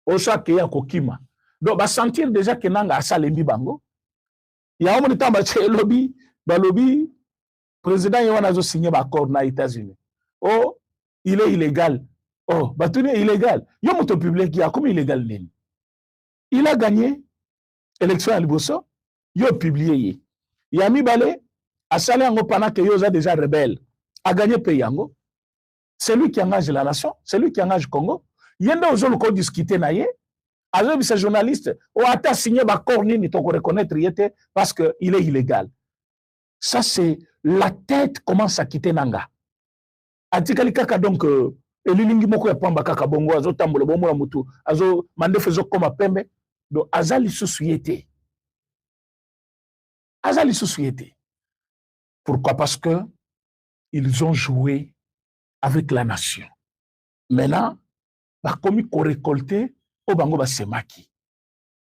osa ke ya kokima donc ba sentir déjà que nanga asalembi bango ya omo tamba che lobby ba lobby président yona zo signer ba accord na États-Unis oh il est illégal oh batuni illégal yo moto public ya comme illégal nini il a gagné élection à Liboso yo publié ya mibale asale yango pendant que yo za déjà rebelle a gagné pays yango c'est lui qui engage la nation c'est lui qui engage Congo yenda ozolo ko discuter na ye alors ce journaliste ou ata signé ba accord nini to ko reconnaître yete parce que il est illégal ça c'est la tête commence à quitter nanga atikali kaka donc elilingi moko ya pamba kaka bongo azo tambola bomo ya mutu azo mandefe zo koma pembe donc azali société pourquoi parce que ils ont joué avec la nation maintenant ba komi ko récolter au bango ba semaki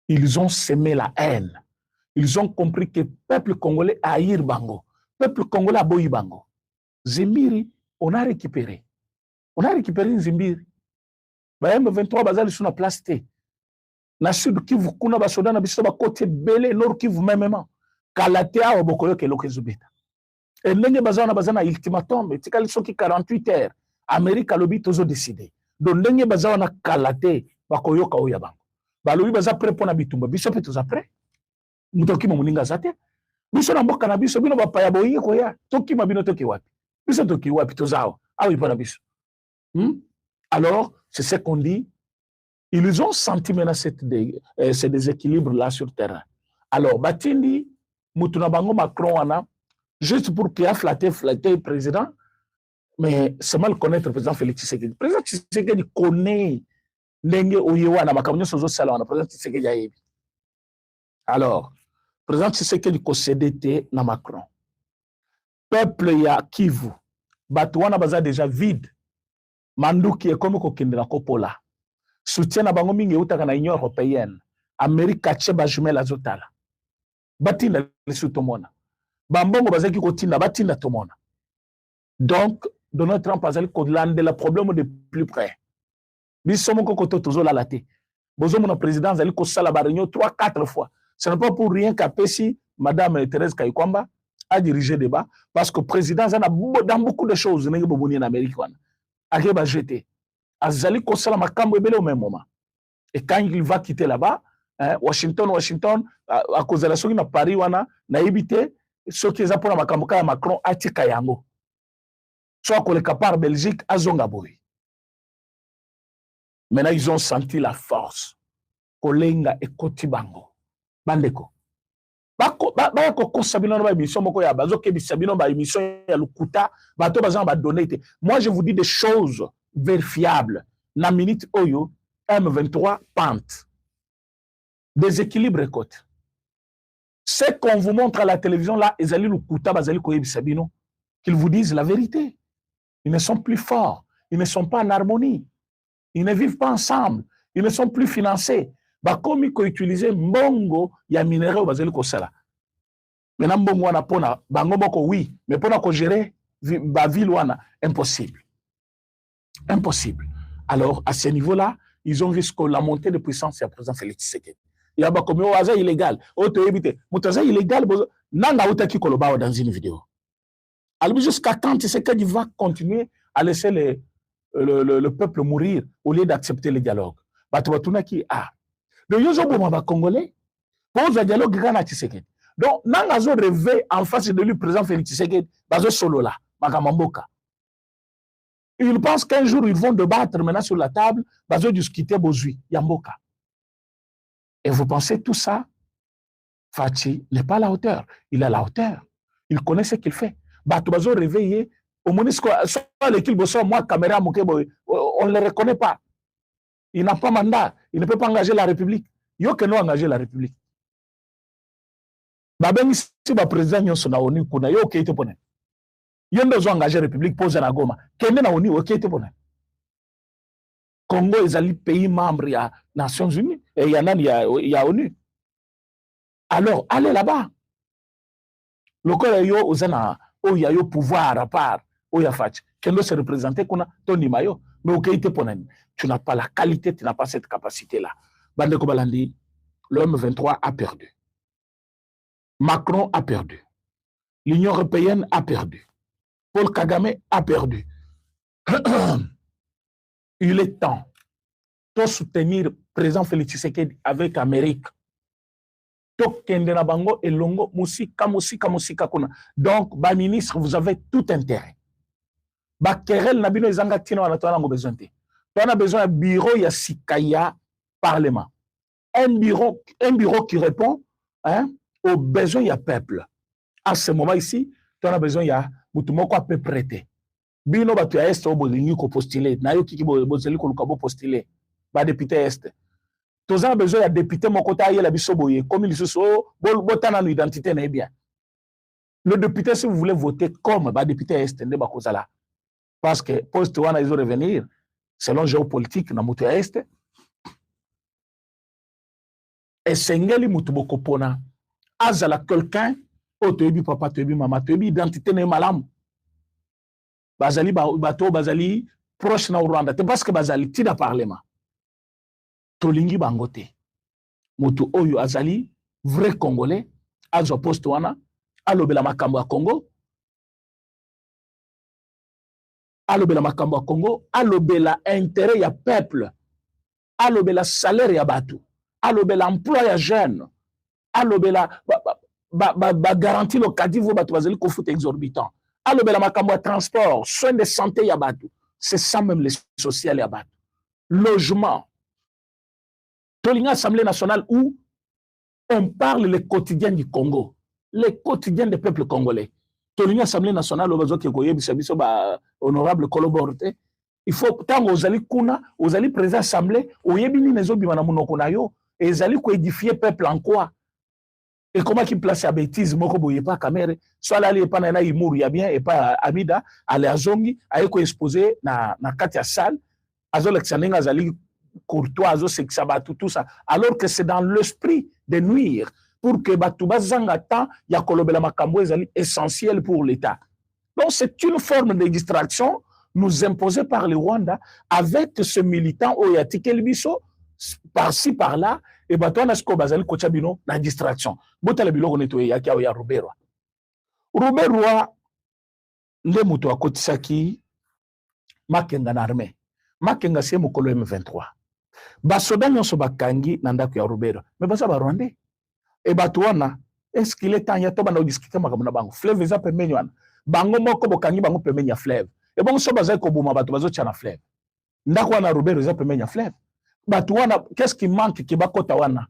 ils ont semé la haine ils ont compris que peuple congolais haïr bango peuple congolais aboyi bango Zimbiri on a récupéré Zimbiri ba M23 bazali sur la place T na sud Kivu kuna ba soda na biso ba côté belé nord Kivu même kalate awa bokoyo ke lokezubeta et ndenge bazana ultimatum etikali soki 48 heures Amérique lobi tozo décider donc ndenge bazana kalate bakoyoka oya bango balobi baza prêt pour na bitumba biso pe toza prêt mutoki moninga zate biso na mboka na biso bino bapaya boyi koya toki mabino toki wapi biso toki wapi tozao awi pana biso alors c'est ce qu'on dit ils ont senti maintenant ces déséquilibres là sur terrain alors batindi mutuna bango Macron wana juste pour qu'il a flatté le président mais c'est mal connaître le président Félix Tshisekedi. Le président Tshisekedi connaît ndenge oyewana makamyo sozo sala wana président Tshisekedi ayebi alors président Tshisekedi ko cédé na Macron peuple ya Kivu bato wana baza déjà vide manduki ekomi ko kendela kopola soutien na bango mingi utaka na Union européenne Amérique ache ba jumelle azotala batinda lesu tomona bambongo bazaki kotinda batinda tomona donc Donald Trump azali ko lande le problème de plus près biso moko koto tozola laté bozo mona président azali ko sala ba réunion 3-4 fois ce n'est pas pour rien qu'Apesi madame Thérèse Kayikwamba a dirigé débat parce que président zana dans beaucoup de choses ndenge boboni en Amérique wana ake ba jeter azali ko sala makambo ebele au même moment et quand il va quitter là-bas Washington à cause de la soki na Paris wana na ibité soki eza pona makambo ka Macron atika yango soit que le capar Belgique azonga boy maintenant ils ont senti la force kolenga et kotibango bandeko ba ko kosabino ba émission moko ya bazo ke bisabino ba émission ya lukuta bato bazan ba donner moi je vous dis des choses vérifiables na minute oyo M23 pente déséquilibre écoute ce qu'on vous montre à la télévision là ezali lukuta bazali ko yebisabino qu'ils vous disent la vérité ils ne sont plus forts ils ne sont pas en harmonie ils ne vivent pas ensemble ils ne sont plus financés bakomi ko utiliser mbongo ya minéraux bazali ko sala maintenant mbongo wana pona bango moko oui mais pona ko gérer ba ville wana impossible alors à ce niveau là ils ont vu que la montée de puissance ya président Félix Tshisekedi ya bakomi o aza illégal o to ebite mutaza illégal nanga utaki koloba dans une vidéo alors jusqu'à quand Tshisekedi va continuer à laisser le peuple mourir au lieu d'accepter le dialogue batuna ki donc yozo boma ba congolais pose le dialogue kana Tshisekedi donc nanga zo rêver en face de lui président Félix Tshisekedi bazo solo là makamamboka ils pensent qu'un jour ils vont débattre maintenant sur la table bazo discuter bozui yamboka et vous pensez tout ça Fachi n'est pas à la hauteur il est à la hauteur il connaît ce qu'il fait bato bazo réveiller au monisco soit l'équipe bosso moi caméra mokebo on ne le reconnaît pas il n'a pas mandat il ne peut pas engager la République yo que non engager la République babengi si ba président nyonso na ONU kuna yo ke ite pone yo ndozo engager République pose na Goma kende na ONU ok ite pone Congo ezali pays membre ya Nations Unies et ya nani ya ONU alors allez là-bas lokola yo ozana o ya yo pouvoir à part o ya fachi kendo se représenter kuna Tony Mayo Mais au Kéité Ponen, tu n'as pas la qualité, tu n'as pas cette capacité-là. Bandeko Balandi, le M23 a perdu. Macron a perdu. L'Union européenne a perdu. Paul Kagame a perdu. Il est temps de soutenir le président Félix Tshisekedi avec l'Amérique. Donc, bah, ministre, vous avez tout intérêt. Bah, Kerel Nabino Ezanga Tino, on a besoin. On a besoin d'un bureau, il y a Sikaya Parlement. Un bureau qui répond hein, aux besoins du peuple. À ce moment ici, on a besoin, il y a Moutoumoko à peu prêter. Bino batu ya est obolingi ko postuler na yo kiki bozeli ko lukabo postuler ba député est tous a besoin ya député moko ta yela biso boye comme il so botana no identité na bien le député si vous voulez voter comme ba député est nde ba kozala parce que poste wana ils revenir selon géopolitique na mutu ya est et sengeli mutu boko pona azala quelqu'un otoyebi papa toyebi mama toyebi identité na malamu bazali bato bazali proche na Rwanda te parce que bazali tida parlement tolingi bangote mutu oyo azali vrai congolais azo poste wana alobela makambo ya Congo alobela intérêt ya peuple alobela salaire ya bato alobela emploi ya jeune alobela garantie locative vo bato bazali kofuta exorbitant alobela makambo ya transport, soins de santé yabatou. C'est ça même les social yabatou. Logement. Tolinga Assemblée nationale où on parle le quotidien du Congo, le quotidien des peuples congolais. Tolinga Assemblée nationale obazo ki koye biso ba honorable collaborateur. Il faut tant ozali kuna, ozali président assemblée, oyebi ni nezo bima na munoko na yo, ezali ko édifier peuple en quoi? Et comment qui place à bêtise, moko boye pas caméra, soit là, il pas na imuru ya bien, et pas Amida, ale azongi, aye ko exposé na katia salle, azo l'examen azali courtois, azo sexabatu, tout ça. Alors que c'est dans l'esprit de nuire, pour que Batouba Zangata, ya kolobela makambo ezali essentiel pour l'État. Donc c'est une forme de distraction nous imposée par le Rwanda avec ce militant Oyatike Libiso, par-ci, par-là, et bato na sko bazali kocha bino na distraction. Botala biloko neto ya kia ya Roberwa. Roberwa nde muto akotisaki Makenga na armée. Makenga c'est mokolo M23. Basoda nyonso bakangi na ndako ya Roberwa. Mais baza ba Rwandais. Et bato wana est-ce qu'il est temps ya to bana discuter makambo na bango. Fleuve eza pembeni wana. Bango moko bokangi bango pembeni ya fleuve. Et bon so bazali ko boma bato bazo tia na fleuve. Ndako wana Roberwa eza pembeni ya fleuve. Batouana, qu'est-ce qui manque qui bakota wana?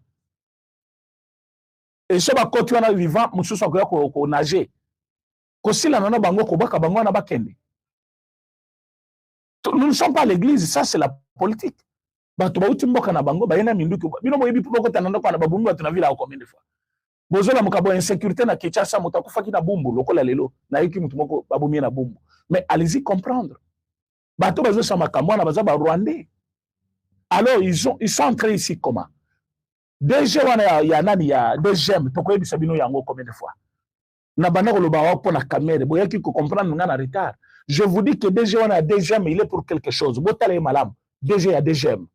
Et ce bakoti wana vivant, mususu akoya ko nager. Ko sila nana bango ko baka bango na bakende. Nous ne sommes pas à l'église, ça c'est la politique. Bato bauti mboka na bango bayena minduki. Bino moyebi poko tananda kwa na babumbu batuna vila ko combien de fois. Bozola mukabo insécurité na Kinshasa mutakufaki na bumbu lokola lelo na yiki mutu moko babumi na bumbu. Mais allez-y comprendre. Bato bazo sa makambo na baza ba Rwandais. Alors, ils sont entrés ici comment? DG, il y a des gemmes. Pourquoi ils savent combien de fois? Retard. Je vous dis que DG, on a des gemmes, il est pour quelque chose. Botale malam. DG a des gemmes.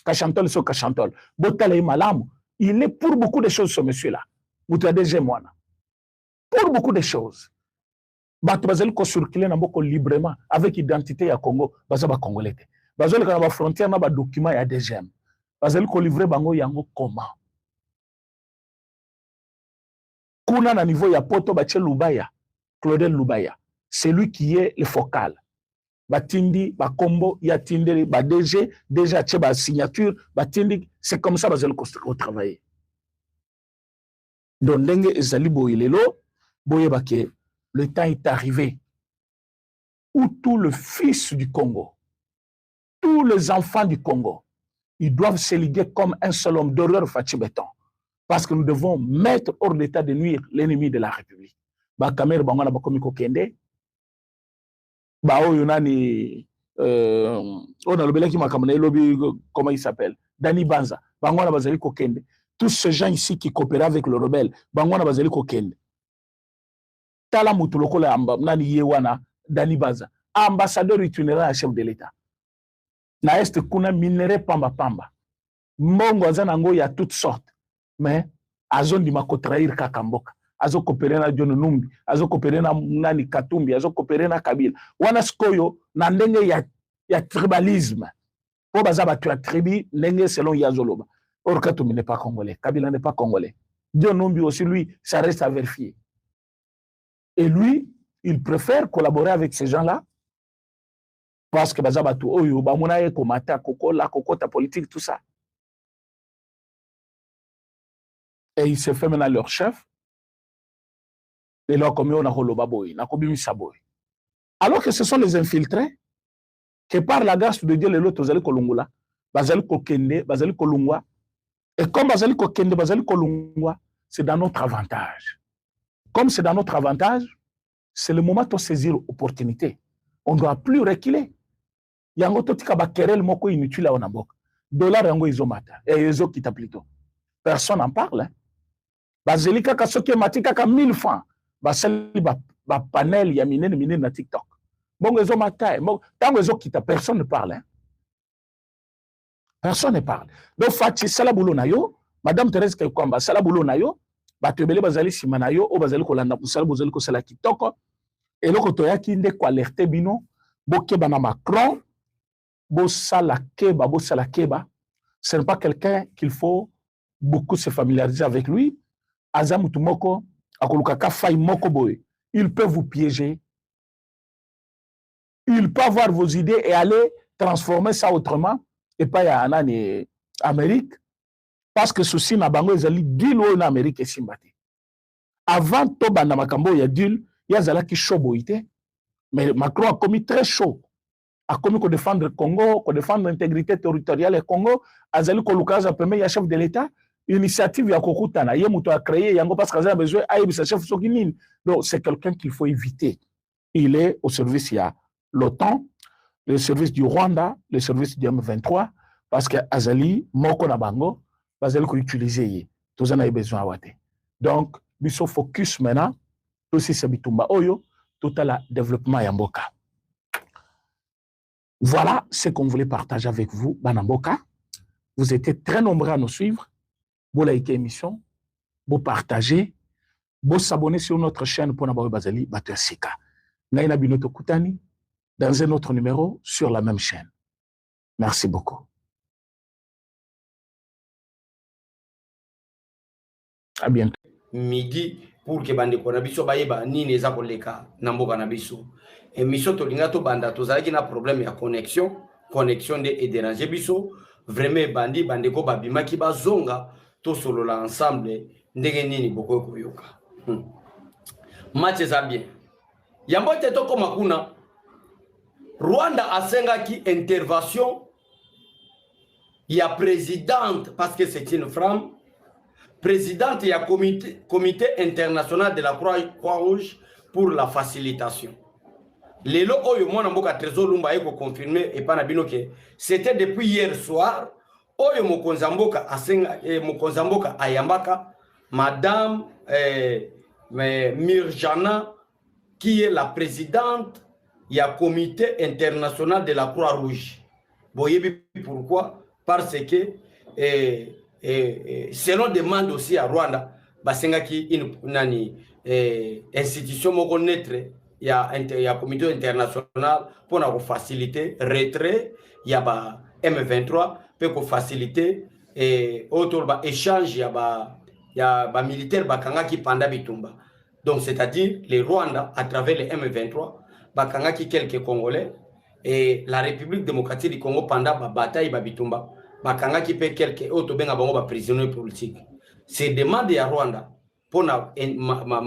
Kachantol, so Kachantol. Botale malam. Il est pour beaucoup de choses, ce monsieur-là. Vous avez des gemmes, pour beaucoup de choses. Bato bazali ko circuler na mboko librement avec identité ya Congo, bazaba congolais. Bazali kana ba frontière na ba document ya DGM. Bazali ko livrer bango yango comment? Kuna na niveau ya poto ba Lubaya, Claudel Lubaya, c'est lui qui est le focal. Batindi, ba kombo, ya tindeli, ba DG, déjà tche ba signature, batindi, c'est comme ça bazali ko travailler. Donc ndenge ezali boyelelo, boyeba ke le temps est arrivé où tout le fils du Congo, tous les enfants du Congo, ils doivent se liguer comme un seul homme d'horreur Fachibeton. Parce que nous devons mettre hors d'état de nuire l'ennemi de la République. Ba Kamer Bangana Bakomiko Kende, Ba Oyonani, on a le belaki makamane, lobby, comment il s'appelle? Dani Banza, Bangana Bazali Kokende. Tous ces gens ici qui coopèrent avec le rebelle, Bangana Bazali Kokende. Tala Mutuloko la Nani Yewana, Dani Banza, ambassadeur itinéraire à chef de l'État. na est kuna minere pamba pamba mbongo aza nango ya toutes sortes mais azondima kotrahir kaka mboka azokopere na John Numbi azokopere na nani Katumbi azokopere na Kabila wana sikoyo na ndenge ya tribalisme po baza bato ya tribu ndenge selon Yazoloba. Or Katumbi n'est pas congolais, Kabila n'est pas congolais, John Numbi aussi lui ça reste à vérifier. Et lui il préfère collaborer avec ces gens-là parce que baza bato oyo bamona ye komata kokola kokota politique tout ça. Et il se fait maintenant leur chef. Et là, comme on a holoba boy, na kobi misaboy. Alors que ce sont les infiltrés que par la grâce de Dieu les autres bazali kolungula, bazali kokende, bazali kolungwa. Et comme bazali kokende, bazali kolungwa, c'est dans notre avantage. Comme c'est dans notre avantage, c'est le moment de saisir l'opportunité. On ne doit plus reculer. Yango totika ba querelle moko inutile à Onambok. Dollar yango izomata. Et izo kita plutôt. Personne n'en parle. Hein. Bazeli kaka soki mati kaka 1000 francs. Basali ba panel ya minene na TikTok. Bongo ezo mata. Tango ezo kita personne ne parle. Hein. Personne ne parle. Donc Fati sala boulot na yo, Madame Thérèse Kekwamba sala boulot na yo, batebele bazali sima na yo o bazali kolanda kusala bozali kosala kitoko. Et loko toyaki nde ko alerter bino bokeba na Macron bosala keba. Ce n'est pas quelqu'un qu'il faut beaucoup se familiariser avec lui. Azamutu moko akolukaka fay moko boy. Il peut vous piéger. Il peut avoir vos idées et aller transformer ça autrement et pas ya anani Amérique parce que ceci na bango ezali deal en Amérique et simbati. Avant to banda makambo ya deal ya zalaki chaud boité mais Macron a commis très chaud. A commis ko défendre Congo, ko défendre l'intégrité territoriale du Congo, azali ko lukaza premier ya chef de l'État. Initiative ya kokutana ye muto a créé yango parce que ça a besoin aïbisa chef sokinine. Donc c'est quelqu'un qu'il faut éviter. Il est au service ya l'OTAN, le service du Rwanda, le service du M23 parce que azali moko na bango bazali ko utiliser ye. Tous en a besoin wate. Donc biso focus maintenant aussi c'est bitumba oyo total développement ya mboka. Voilà ce qu'on voulait partager avec vous Banamboka. Vous étiez très nombreux à nous suivre. Vous likez l'émission, vous partagez, vous s'abonnez sur notre chaîne pour Nabawe Bazali Batuasika. Naina Binoto Koutani, dans un autre numéro sur la même chaîne. Merci beaucoup. À bientôt. Midi pour que bande ko na biso bayeba nini eza koleka na mboka na biso. Émission tolinga to banda tozalaki na problème ya connexion de déranger biso vraiment bande ko babimaki bazonga to solola ensemble ndenge nini boko koyoka. Match eza bien. Yambo te to koma kuna Rwanda asengaki intervention ya présidente parce que c'est une femme présidente du comité international de la Croix-Rouge pour la facilitation. Lelo oyo mwana mboka Trésor Lumba eko confirmer et pana bino que c'était depuis hier soir oyo mokonzamboka asenga mokonzamboka ayambaka madame Mirjana qui est la présidente du comité international de la Croix-Rouge. Voyez pourquoi? Parce que selon demande aussi à Rwanda, basengaki une institution moko neutre ya comité international pour faciliter retrait ya ba M23 pour faciliter autour ba échange ya ba militaire bakangaki panda bitumba. Donc c'est-à-dire les Rwanda à travers les M23 bakangaki quelques Congolais et la République démocratique du Congo pendant ba bataille ba bitumba bakanga qui peut quelques autres benga bango ba prisonniers politiques. C'est demande ya Rwanda pour na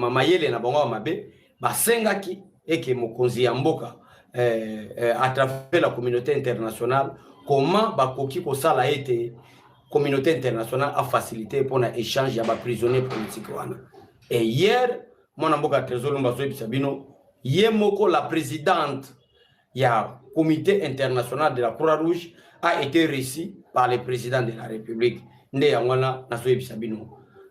mayele na bango mabe basengaki et que mokonzi ya mboka à travers la communauté internationale comment bakoki ko sala été communauté internationale a facilité pour na échange ya ba prisonniers politiques wana. Et hier mon mboka Trésor Lumba zo bisabino yemoko la présidente ya comité international de la Croix-Rouge a été reçu par le président de la République.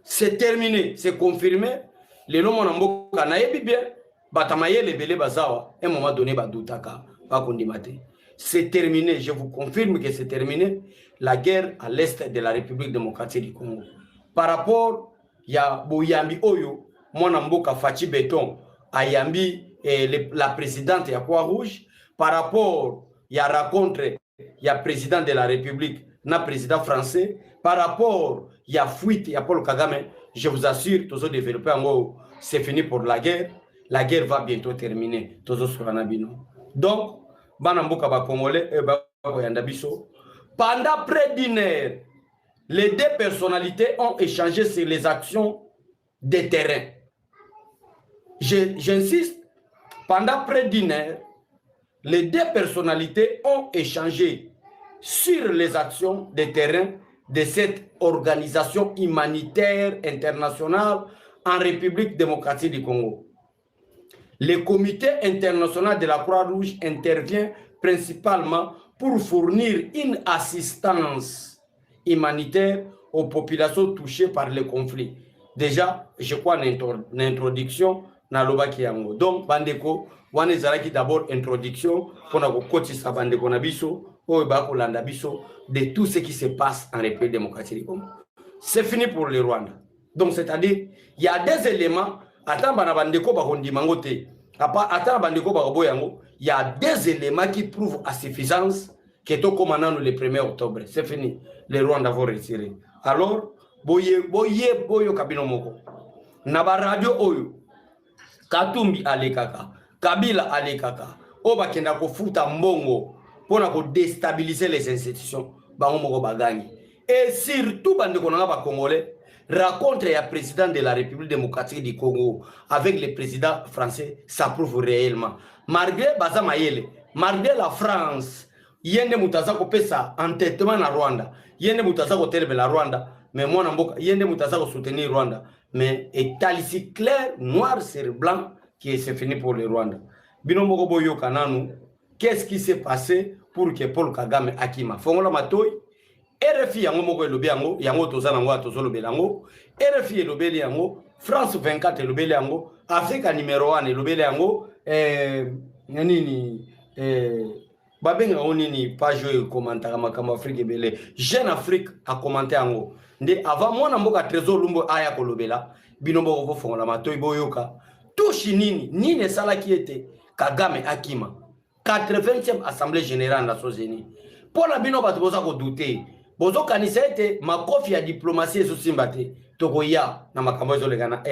C'est terminé, c'est confirmé. Le nom mon bien, batamaye le belé bazawa, un moment donné badoutaka, pas kondimate. c'est terminé, je vous confirme que c'est terminé, la guerre à l'est de la République démocratique du Congo. Par rapport, il y a Bouyambi Oyo, mon amboka Fachi Béton, Ayambi, la présidente de Croix-Rouge. Par rapport, il y a rencontré, il y a président de la République, na président français. Par rapport, il y a fuite, il y a Paul Kagame. Je vous assure, tous les développeurs, c'est fini pour la guerre. La guerre va bientôt terminer. Donc, Banamboka ba Congolais, pendant près d'une heure, les deux personnalités ont échangé sur les actions de terrain. J'insiste, pendant près d'une heure, les deux personnalités ont échangé sur les actions de terrain de cette organisation humanitaire internationale en République démocratique du Congo. Le comité international de la Croix-Rouge intervient principalement pour fournir une assistance humanitaire aux populations touchées par le conflit. Déjà, je crois une introduction dans l'Obaki Yango. Donc, Bandeko, on est d'abord introduction pour nous cotiser Bandeko Nabiso, de tout ce qui se passe en République démocratique du Congo. C'est fini pour le Rwanda. Donc, c'est-à-dire, il y a des éléments. Il y a des éléments qui prouvent à suffisance que tout comme le 1er octobre. C'est fini. Les Rwandais vont retirer. Alors, boye kabino moko. Naba radio oyo. Katumbi alekaka. Kabila alekaka. Oba kenda ko futa mbongo pona ko déstabiliser les institutions. Bango moko bagani. Et surtout bande konanga ba congolais. Rencontre le président de la République démocratique du Congo avec le président français, ça prouve réellement. Malgré Bazamayele, malgré la France, yende mutazako pesa entêtement na Rwanda, yende mutazako terbe la Rwanda, mais moi namboka yende mutazako soutenir Rwanda, mais est ici clair, noir sur blanc, qui c'est fini pour le Rwanda. Binomoko boyo kananu, qu'est-ce qui s'est passé pour que Paul Kagame akima? Fongola matoy. RFI yango moko elobi yango yango tozana ngo atozolobela yango RFI elobeli yango France 24 elobeli yango Africa numéro 1 elobeli yango nini babenga nini page yo commentaire makamba Afrique belé Jeune Afrique a commenté yango nde avant mwana mboka Trésor Lumbo aya kolobela binombo ko fongola matoy boyoka touchi nini sala qui était Kagame akima 80e assemblée générale des Nations Unies pour la bino bato boza ko douter bozo kanisa ete makofi ya diplomatie ezosimbate tokoya na makambo ezolega na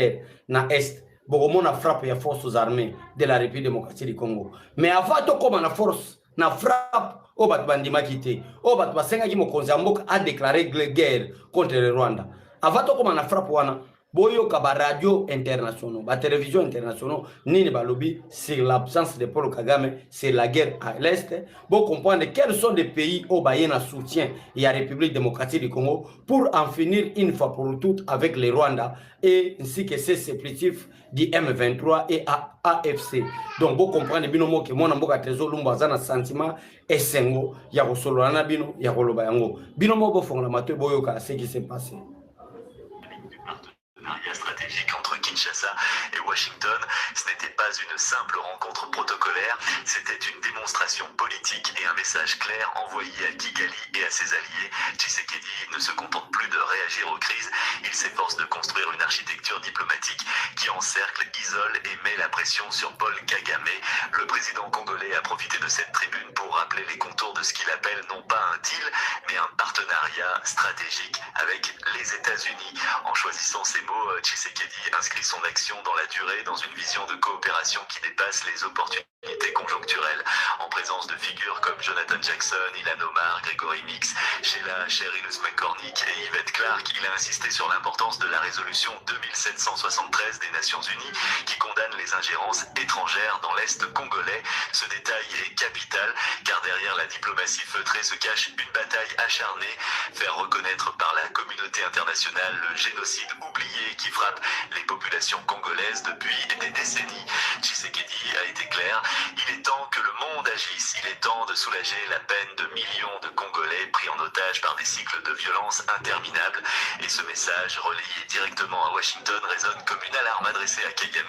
na est bokomona frappe ya forces armées de la République démocratique du Congo mais avant tokoma na force na frappe o bato bandimaki te o bato basengaki mokonzi ya mboka a déclaré guerre contre le Rwanda avant tokoma na frappe wana boyoka ba radio internationaux ba télévision internationaux nini ba lobby sur l'absence de Paul Kagame, c'est la guerre à l'est. Bon comprendre quels sont les pays au Bayena soutien et la République démocratique du Congo pour en finir une fois pour toutes avec les Rwanda et ainsi que ces supplétifs du M23 et AFC. Donc bon comprendre binomo que mon amboka trésor lumba zana sentiment et sengo ya kosolana bino ya koloba yango binomo bo fonga mato boyoka ce qui s'est passé. Stratégique entre Kinshasa et Washington. Ce n'était pas une simple rencontre protocolaire, c'était une démonstration politique et un message clair envoyé à Kigali et à ses alliés. Tshisekedi ne se contente plus de réagir aux crises, il s'efforce de construire une architecture diplomatique qui encercle, isole et met la pression sur Paul Kagame. Le président congolais a profité de cette tribune pour rappeler les contours de ce qu'il appelle non pas un deal, mais un partenariat stratégique avec les États-Unis. En choisissant ces mots, Tshisekedi inscrit son action dans la durée dans une vision de coopération qui dépasse les opportunités conjoncturelles. En présence de figures comme Jonathan Jackson, Ilhan Omar, Grégory Mix, Sheila Cherilus-McCormick et Yvette Clark, il a insisté sur l'importance de la résolution 2773 des Nations Unies qui condamne les ingérences étrangères dans l'Est congolais. Ce détail est capital car derrière la diplomatie feutrée se cache une bataille acharnée, faire reconnaître par la communauté communauté internationale le génocide oublié qui frappe les populations congolaises depuis des décennies. Tshisekedi a été clair, il est temps que le monde agisse, il est temps de soulager la peine de millions de Congolais pris en otage par des cycles de violence interminables. Et ce message, relayé directement à Washington, résonne comme une alarme adressée à Kagame.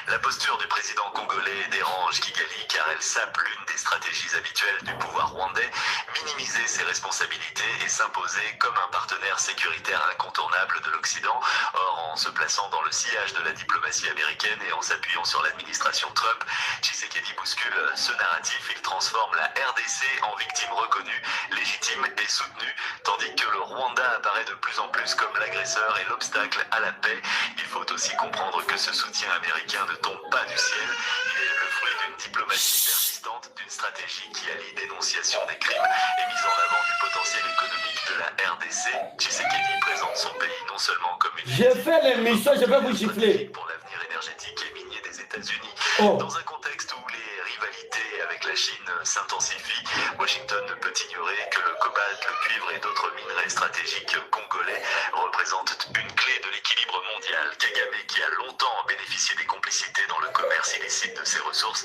La posture du président congolais dérange Kigali car elle sape l'une des stratégies habituelles du pouvoir rwandais, minimiser ses responsabilités et s'imposer comme un partenaire sécuritaire incontournable de l'Occident. Or, en se plaçant dans le sillage de la diplomatie américaine et en s'appuyant sur l'administration Trump, Tshisekedi bouscule ce narratif. Il transforme la RDC en victime reconnue, légitime et soutenue, tandis que le Rwanda apparaît de plus en plus comme l'agresseur et l'obstacle à la paix. Il faut aussi comprendre que ce soutien américain ne tombe pas du ciel. Il est le fruit d'une diplomatie persistante, d'une stratégie qui allie dénonciation des crimes et mise en avant du potentiel économique de la RDC. Tshisekedi présente son pays non seulement comme une J'ai fait l'émission, je vais vous gifler. pour l'avenir énergétique et minier des États-Unis. Oh. Dans un contexte où les rivalités avec la Chine s'intensifient, Washington ne peut ignorer que le cobalt, le cuivre et d'autres minerais stratégiques congolais représentent une clé de l'équilibre mondial. Kagame, qui a longtemps bénéficié des complicités dans le commerce illicite de ces ressources,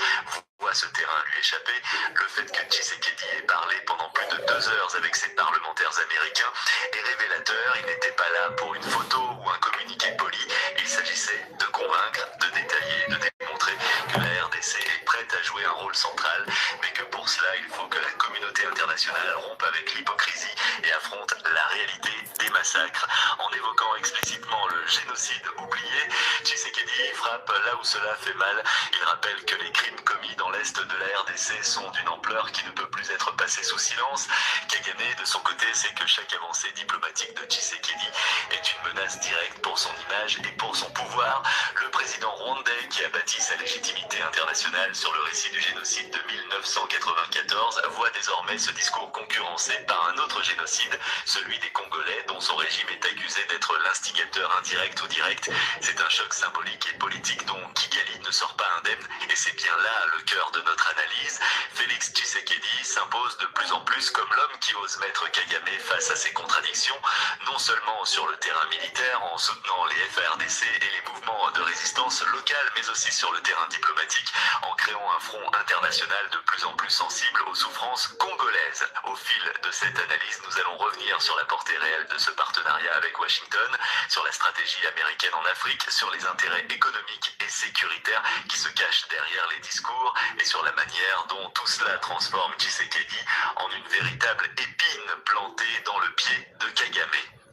voit ce terrain lui échapper. Le fait que Tshisekedi ait parlé pendant plus de 2 heures avec ses parlementaires américains est révélateur. Il n'était pas là pour une photo ou un communiqué poli. Il s'agissait de convaincre, de détailler, de démontrer que la RDC est prête à jouer un rôle central, mais que pour cela, il faut que la communauté internationale rompe avec l'hypocrisie et affronte la réalité des massacres. En évoquant explicitement le génocide oublié, Tshisekedi frappe là où cela fait mal. Il rappelle que les crimes commis dans l'est de la RDC sont d'une ampleur qui ne peut plus être passée sous silence. Kagame, de son côté, sait que chaque avancée diplomatique de Tshisekedi est une menace directe pour son image et pour son pouvoir. Le président rwandais, qui a bâti sa légitimité internationale sur le récit du génocide de 1994, voit désormais ce discours concurrencé par un autre génocide, celui des Congolais, dont son régime est accusé d'être l'instigateur indirect ou direct. C'est un choc symbolique et politique dont Kigali ne sort pas indemne, et c'est bien là le cœur de notre analyse. Félix Tshisekedi s'impose de plus en plus comme l'homme qui ose mettre Kagame face à ses contradictions, non seulement sur le terrain militaire en soutenant les FARDC et les mouvements de résistance locale, mais aussi sur le terrain diplomatique en créant un front international de plus en plus sensible aux souffrances congolaises. Au fil de cette analyse, nous allons revenir sur la portée réelle de ce partenariat avec Washington, sur la stratégie américaine en Afrique, sur les intérêts économiques et sécuritaires qui se cachent derrière les discours et sur la manière dont tout cela transforme Tshisekedi en une véritable épine plantée dans le pied de Kagame.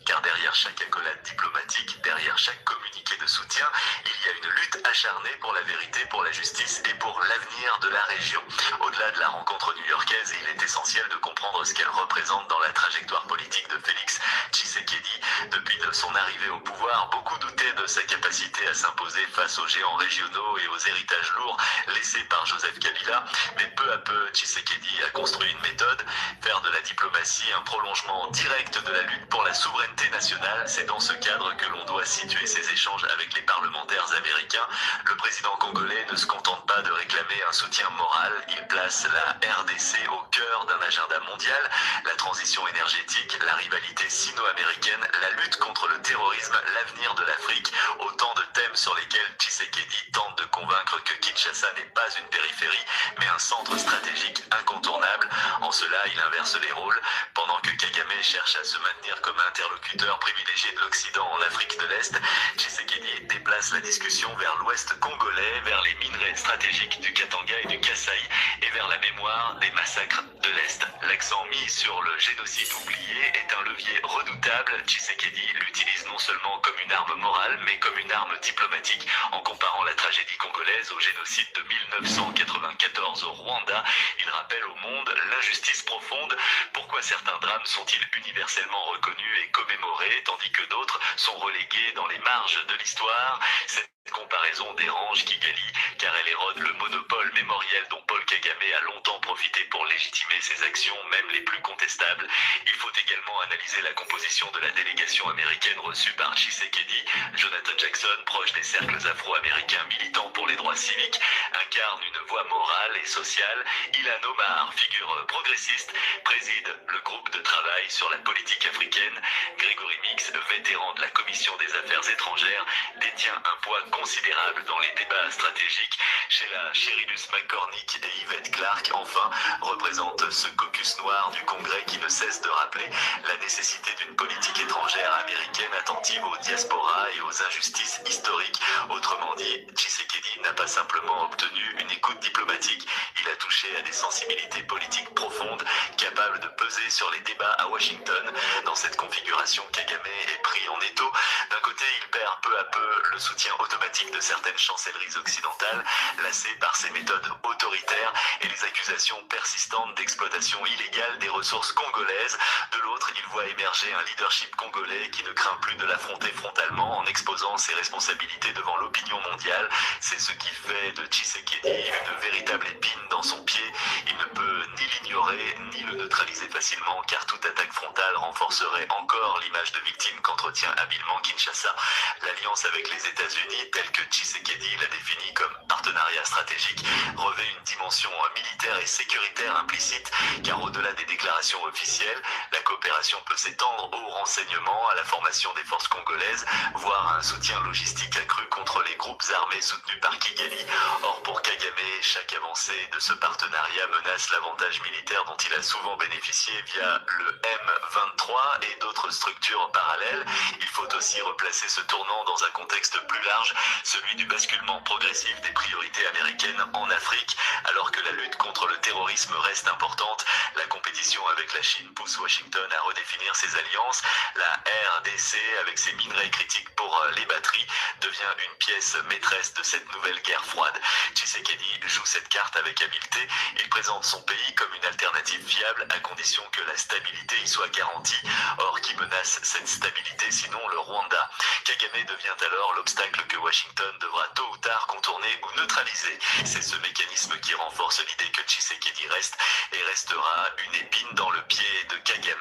Car derrière chaque accolade diplomatique, derrière chaque communiqué de soutien, il y a une lutte acharnée pour la vérité, pour la justice et pour l'avenir de la région. Au-delà de la rencontre new-yorkaise, il est essentiel de comprendre ce qu'elle représente dans la trajectoire politique de Félix Tshisekedi. Depuis son arrivée au pouvoir, beaucoup doutaient de sa capacité à s'imposer face aux géants régionaux et aux héritages lourds laissés par Joseph Kabila. Mais peu à peu, Tshisekedi a construit une méthode, faire de la diplomatie un prolongement direct de la lutte pour la souveraineté nationale. C'est dans ce cadre que l'on doit situer ses échanges avec les parlementaires américains. Le président congolais ne se contente pas de réclamer un soutien moral, il place la RDC au cœur d'un agenda mondial. La transition énergétique, la rivalité sino-américaine, la lutte contre le terrorisme, l'avenir de l'Afrique, autant de thèmes sur lesquels Tshisekedi tente de convaincre que Kinshasa n'est pas une périphérie, mais un centre stratégique incontournable. En cela, il inverse les rôles. Pendant que Kagame cherche à se maintenir comme interlocuteur privilégié de l'Occident en Afrique de l'Est, Tshisekedi déplace la discussion vers l'ouest congolais, vers les minerais stratégiques du Katanga et du Kasaï, et vers la mémoire des massacres de l'Est. L'accent mis sur le génocide oublié est un levier redoutable. Tshisekedi l'utilise non seulement comme une arme morale, mais comme une arme diplomatique. En comparant la tragédie congolaise au génocide de 1994 au Rwanda, il rappelle au monde l'injustice profonde. Pourquoi certains drames sont-ils universellement reconnus et commémorés, tandis que d'autres sont relégués dans les marges de l'histoire? Cette comparaison dérange Kigali, car elle érode le monopole mémoriel dont Paul Kagame a longtemps profité pour légitimer ses actions, même les plus contestables. Il faut également analyser la composition de la délégation américaine reçue par Tshisekedi. Jonathan Jackson, proche des cercles afro-américains militants pour les droits civiques, incarne une voix morale et sociale. Ilhan Omar, figure progressiste, préside le groupe de travail sur la politique africaine. Grégory Mix, vétéran de la Commission des Affaires étrangères, détient un poids considérable dans les débats stratégiques. Sheila Cherilus McCormick et Yvette Clarke, enfin, représentent ce caucus noir du Congrès qui ne cesse de rappeler la nécessité d'une politique étrangère américaine attentive aux diasporas et aux injustices historiques. Autrement dit, Tshisekedi n'a pas simplement obtenu une écoute diplomatique, il a touché à des sensibilités politiques profondes, capables de peser sur les débats à Washington. Dans cette configuration, Kagame est pris en étau. D'un côté, il perd peu à peu le soutien automatique de certaines chancelleries occidentales, lassées par ses méthodes autoritaires et les accusations persistantes d'exploitation illégale des ressources congolaises. De l'autre, il voit émerger un leadership congolais qui ne craint plus de l'affronter frontalement en exposant ses responsabilités devant l'opinion mondiale. C'est ce qui fait de Tshisekedi une véritable épine dans son pied. Il ne peut ni l'ignorer, ni le neutraliser facilement, car toute attaque frontale renforcerait encore l'image de victime qu'entretient habilement Kinshasa. L'alliance avec les États-Unis, telle que Tshisekedi l'a définie comme partenariat stratégique, revêt une dimension militaire et sécuritaire implicite, car au-delà des déclarations officielles, la coopération peut s'étendre au renseignement, à la formation des forces congolaises, voire à un soutien logistique accru contre les groupes armés soutenus par Kigali. Or, pour Kagame, chaque avancée de ce partenariat menace l'avantage militaire dont il a souvent bénéficié via le M23 et d'autres structures parallèles. Il faut aussi replacer ce tournant dans un contexte plus large, celui du basculement progressif des priorités américaines en Afrique. Alors que la lutte contre le terrorisme reste importante, la compétition avec la Chine pousse Washington à redéfinir ses alliances. La RDC, avec ses minerais critiques pour les batteries, devient une pièce maîtresse de cette nouvelle guerre froide. Tshisekedi joue cette carte avec habileté. Il présente son pays comme une alternative fiable à condition que la stabilité y soit garantie. Or, qui menace cette stabilité sinon le Rwanda? Kagame devient alors l'obstacle que Washington devra tôt ou tard contourner ou neutraliser. C'est ce mécanisme qui renforce l'idée que Tshisekedi reste et restera une épine dans le pied de Kagame.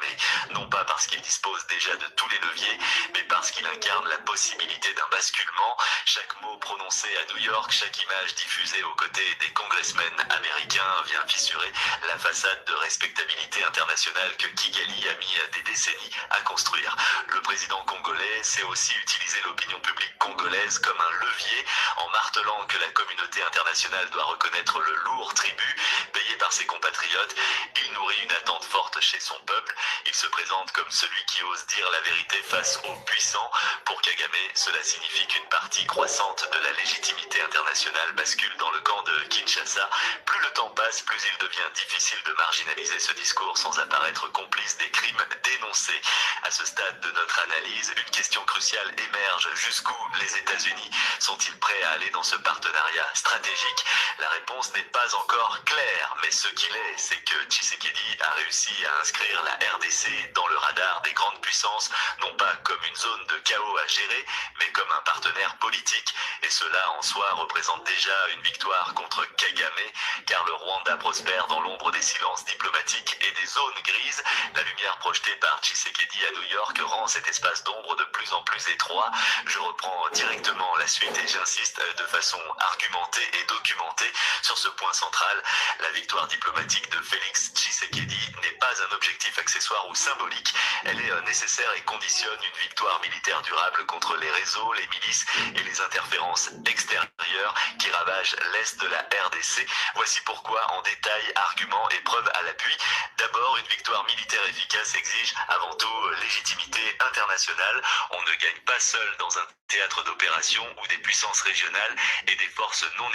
Non pas parce qu'il dispose déjà de tous les leviers, mais parce qu'il incarne la possibilité d'un basculement. Chaque mot prononcé à New York, chaque image diffusée aux côtés des congressmen américains vient fissurer la façade de respectabilité internationale que Kigali a mis des décennies à construire. Le président congolais sait aussi utiliser l'opinion publique congolaise comme un levier en martelant que la communauté internationale doit reconnaître le lourd tribut payé par ses compatriotes. Il nourrit une attente forte chez son peuple. Il se présente comme celui qui ose dire la vérité face aux puissants. Pour Kagame, cela signifie qu'une partie croissante de la légitimité internationale bascule dans le camp de Kinshasa. Plus le temps passe, plus il devient difficile de marginaliser ce discours sans apparaître complice des crimes dénoncés. À ce stade de notre analyse, une question cruciale émerge. Jusqu'où les États-Unis sont-ils prêts à aller dans ce partenariat stratégique? La réponse n'est pas encore claire, mais ce qu'il est, c'est que Tshisekedi a réussi à inscrire la RDC dans le radar des grandes puissances, non pas comme une zone de chaos à gérer, mais comme un partenaire politique. Et cela en soi représente déjà une victoire contre Kagame, car le Rwanda prospère dans l'ombre des silences diplomatiques et des zones grises. La lumière projetée par Tshisekedi à New York rend cet espace d'ombre de plus en plus étroit. Je reprends directement la suite et j'insiste de façon argumentée et documentée sur ce point central. La victoire diplomatique de Félix Tshisekedi n'est pas un objectif accessoire ou symbolique. Elle est nécessaire et conditionne une victoire militaire durable contre les réseaux, les milices et les interférences extérieures qui ravagent l'est de la RDC. Voici pourquoi, en détail, arguments et preuves à l'appui. D'abord, une victoire militaire efficace exige avant tout légitimité internationale. On ne gagne pas seul dans un théâtre d'opération où des puissances régionales et des forces non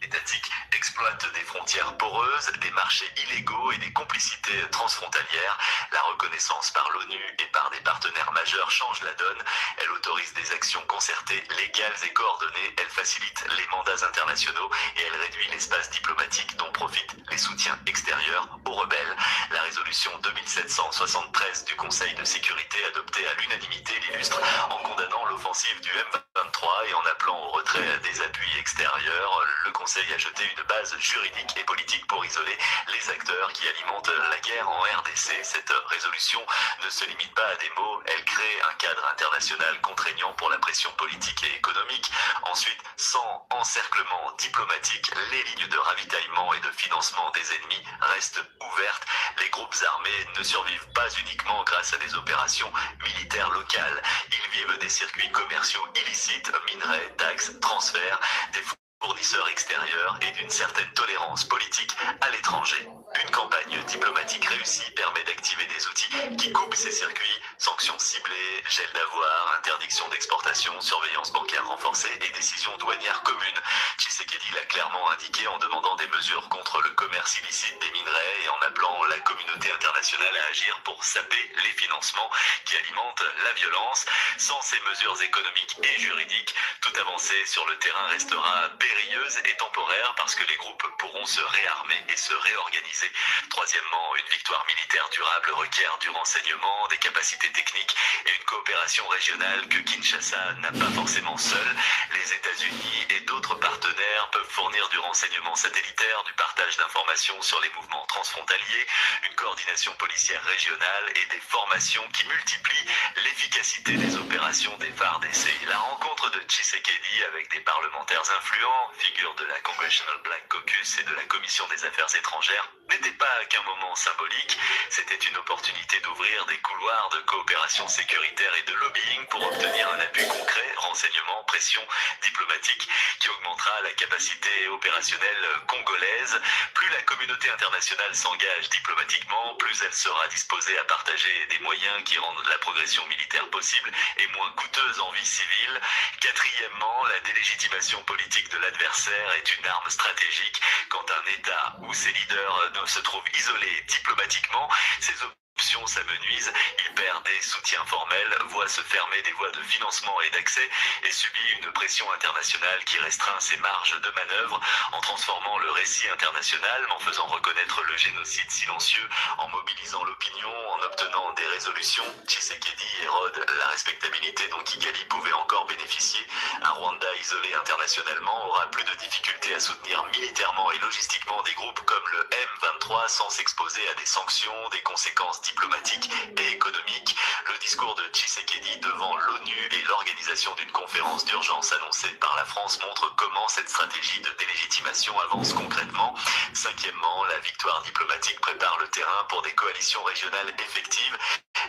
étatiques exploitent des frontières poreuses, des marchés illégaux et des complicités transfrontalières. La reconnaissance par l'ONU et par des partenaires majeurs change la donne. Elle autorise des actions concertées, légales et coordonnées. Elle facilite les mandats internationaux et elle réduit l'espace diplomatique dont profitent les soutiens extérieurs aux rebelles. La résolution 2773 du Conseil de sécurité adoptée à l'unanimité l'illustre en condamnant l'offensive du M23 et en appelant au retrait des appuis extérieurs, le Conseil a jeté une base juridique et politique pour isoler les acteurs qui alimentent la guerre en RDC. Cette résolution ne se limite pas à des mots, elle crée un cadre international contraignant pour la pression politique et économique. Ensuite, sans encerclement diplomatique, les lignes de ravitaillement et de financement des ennemis restent ouvertes. Les groupes armés ne survivent pas uniquement grâce à des opérations militaires locales. Ils vivent des circuits commerciaux illicites, minerais, taxes, transferts, des fournisseurs extérieurs et d'une certaine tolérance politique à l'étranger. Une campagne diplomatique réussie permet d'activer des outils qui coupent ces circuits, sanctions ciblées, gel d'avoir, interdiction d'exportation, surveillance bancaire renforcée et décisions douanières communes. Tshisekedi l'a clairement indiqué en demandant des mesures contre le commerce illicite des minerais et en appelant la communauté internationale à agir pour saper les financements qui alimentent la violence. Sans ces mesures économiques et juridiques, toute avancée sur le terrain restera périlleuse et temporaire parce que les groupes pourront se réarmer et se réorganiser. Troisièmement, une victoire militaire durable requiert du renseignement, des capacités techniques et une coopération régionale que Kinshasa n'a pas forcément seule. Les États-Unis et d'autres partenaires peuvent fournir du renseignement satellitaire, du partage d'informations sur les mouvements transfrontaliers, une coordination policière régionale et des formations qui multiplient l'efficacité des opérations des FARDC. La rencontre de Tshisekedi avec des parlementaires influents, figures de la Congressional Black Caucus et de la Commission des Affaires étrangères, n'était pas qu'un moment symbolique, c'était une opportunité d'ouvrir des couloirs de coopération sécuritaire et de lobbying pour obtenir un appui concret, renseignement, pression diplomatique qui augmentera la capacité opérationnelle congolaise. Plus la communauté internationale s'engage diplomatiquement, plus elle sera disposée à partager des moyens qui rendent la progression militaire possible et moins coûteuse en vie civile. Quatrièmement, la délégitimation politique de l'adversaire est une arme stratégique. Quand un État ou ses leaders se trouvent isolés diplomatiquement, ces options s'amenuisent, il perd des soutiens formels, voit se fermer des voies de financement et d'accès et subit une pression internationale qui restreint ses marges de manœuvre en transformant le récit international, en faisant reconnaître le génocide silencieux, en mobilisant l'opinion, en obtenant des résolutions. Tshisekedi érode la respectabilité dont Kigali pouvait encore bénéficier. Un Rwanda isolé internationalement aura plus de difficultés à soutenir militairement et logistiquement des groupes comme le M23 sans s'exposer à des sanctions, des conséquences diplomatiques et économiques. Le discours de Tshisekedi devant l'ONU et l'organisation d'une conférence d'urgence annoncée par la France montre comment cette stratégie de délégitimation avance concrètement. Cinquièmement, la victoire diplomatique prépare le terrain pour des coalitions régionales effectives.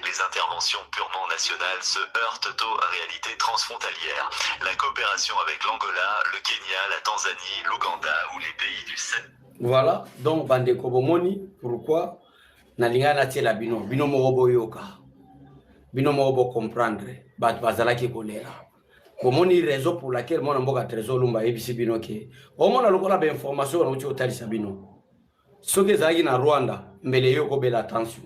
Les interventions purement nationales se heurtent aux réalités transfrontalières. La coopération avec l'Angola, le Kenya, la Tanzanie, l'Ouganda ou les pays du Sahel. Voilà, donc Bandeko Bomoni, pourquoi Nalingana tiela bino, bino morobo yoka, bino morobo comprendre, bat bazalaki kolera. Bomoni raison pour laquelle mon amboka trésor lumba ebisi bino ke. Omona lokola be information na uti otalisa bino. Soke zaki na Rwanda, mbele yoko bela attention.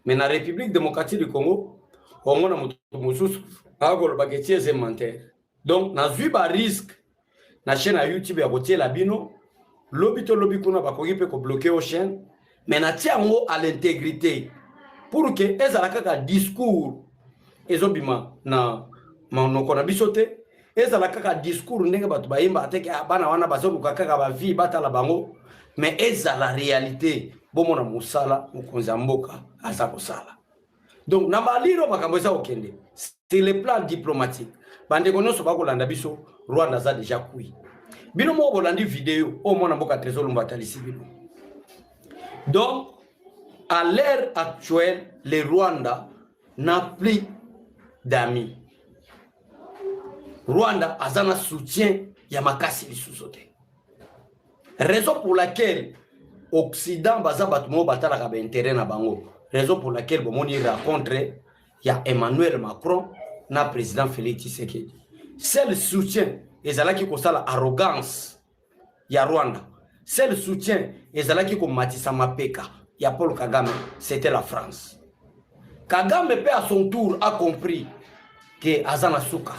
Mais na République démocratique du Congo, omona mutu mususu, akolo baketie zementaire. Donc na zui ba risque na chaîne à YouTube ya kotiela bino, lobby to lobby kuna bakoki pe ko bloquer au chaîne. Mais na tiango à l'intégrité pour que ezalaka discours ezobima na manoko na bisote ezalaka discours ndenge batu bayimba ateke bana wana bazoluka kaka ba vie batala bango mais ezala réalité bomona musala mukonza mboka aza kosala. Donc na baliro makambo eza okende c'est le plan diplomatique bande konoso bakolanda biso Rwanda za déjà kui bino mo bolandi vidéo o mona mboka trésor lumba talisi bino. Donc, à l'ère actuelle, le Rwanda n'a plus d'amis. Rwanda a un soutien Yamakasi Lissouzode. Raison pour laquelle Occident baza batumo batala ka intérêt na bango. Raison pour laquelle bomoni rencontre ya Emmanuel Macron na président Félix Tshisekedi. C'est le soutien ezalaki ko sala arrogance ya Rwanda. C'est le soutien ezalaki ko Matissa Mapeka ya Paul Kagame, c'était la France. Kagame à son tour a compris que azana suka.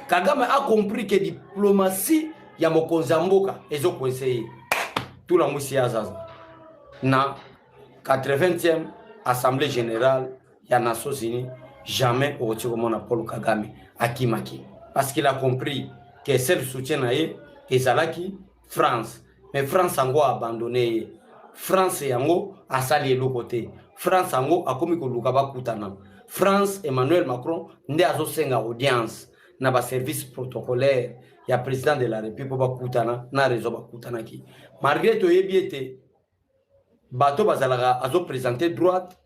Kagame a compris que diplomatie ya mokonzi mboka ezo conseiller tout la musi azaza na 80e assemblée générale ya Nations Unies jamais au Tchoukomona Paul Kagame Akimaki. Parce qu'il a compris que seul soutien est Zalaki, France. Mais France a abandonné. France a sali l'autre côté. France a commis que Lukaba Koutana. France, Emmanuel Macron, n'a pas senga audience. N'a pas service protocolaire. Il y a président de la République pour Koutana, n'a raison pour Koutana qui. Malgré tout, il bateau bazalaga azo présenté droite,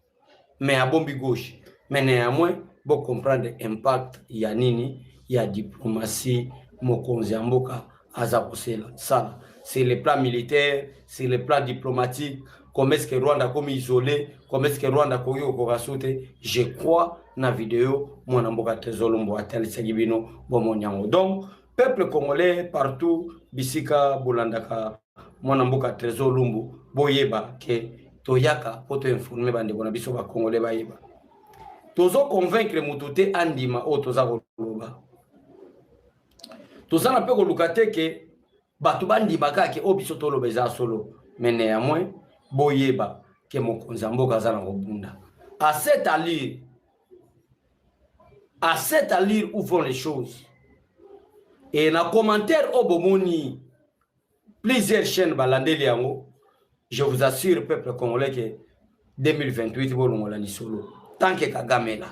mais à bombi gauche. Mais néanmoins, pour comprendre l'impact, il y a nini, il y a diplomatie, mokonzi amboka, azakosela. Ça, c'est le plan militaire, c'est le plan diplomatique. Comment est-ce que Rwanda comme isolé, comment est-ce que Rwanda comme yokorasote, je crois na vidéo, mon amboka trezolombo atel segibino, bon mon yango. Donc, peuple congolais partout, bisika bolandaka, mon amboka trezolombo, boyeba ke toyaka poto informer bande bona biso ba congolais bayeba. Tozo convaincre mututé andima o toza koloba. Toza na pe kolukate ke batu bandi bakake o biso tolo beza solo. Mais néanmoins boyeba ke mokonzi mboka za na kobunda. À cette allure où vont les choses. Et na commentaire au bomoni plusieurs chaînes balandeli yango. Je vous assure peuple congolais que 2028 bolongola ni solo. Tant que Kagame là,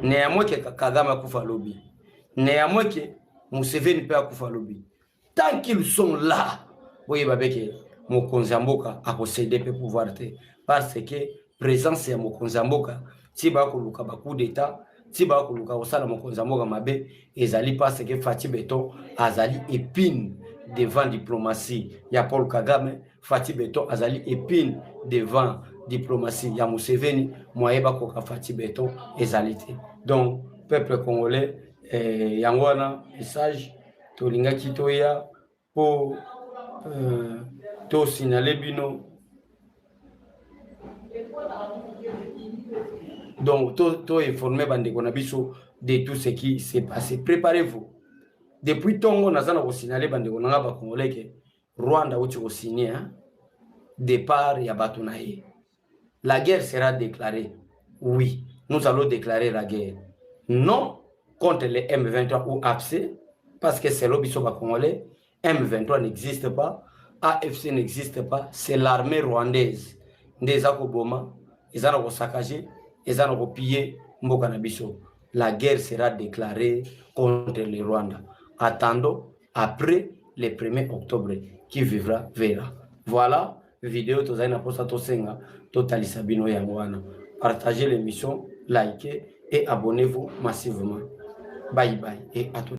néanmoins que Kagame a kufa lobby, néanmoins que Museveni peut kufa lobby. Tant qu'ils sont là, voyez babeke Mokonzi Mboka a possédé le pouvoir parce que présence de Mokonzi Mboka, si ba ko luka ba coup d'état, si ba ko luka osala Mokonzi Mboka mabe, ezali parce que Fati Beton azali épine devant diplomatie. Ya Paul Kagame, Fati Beton azali épine devant diplomatie. Ya Museveni, moyeba koka Fati Beton ezalité. Donc, peuple congolais, yangwana, message, tolinga kitoya, pour to signaler bino. Donc, to informer bande konabiso de tout ce qui s'est passé. Préparez-vous. Depuis Tongo, nous avons signalé bande konanga ba congolais que Rwanda uti ko signer départ ya batunaye. La guerre sera déclarée. Oui, nous allons déclarer la guerre. Non contre les M23 ou AFC, parce que c'est l'Obisoba congolais. M23 n'existe pas. AFC n'existe pas. C'est l'armée rwandaise. Des Akoboma, ils ont saccagé, ils ont pillé Mbokanabiso. La guerre sera déclarée contre le Rwanda. Attendons après le 1er octobre. Qui vivra, verra. Voilà. Vidéo tozaina posta tosenga totalisa bino yangwana. Partagez l'émission, likez et abonnez-vous massivement. Bye bye et à tout.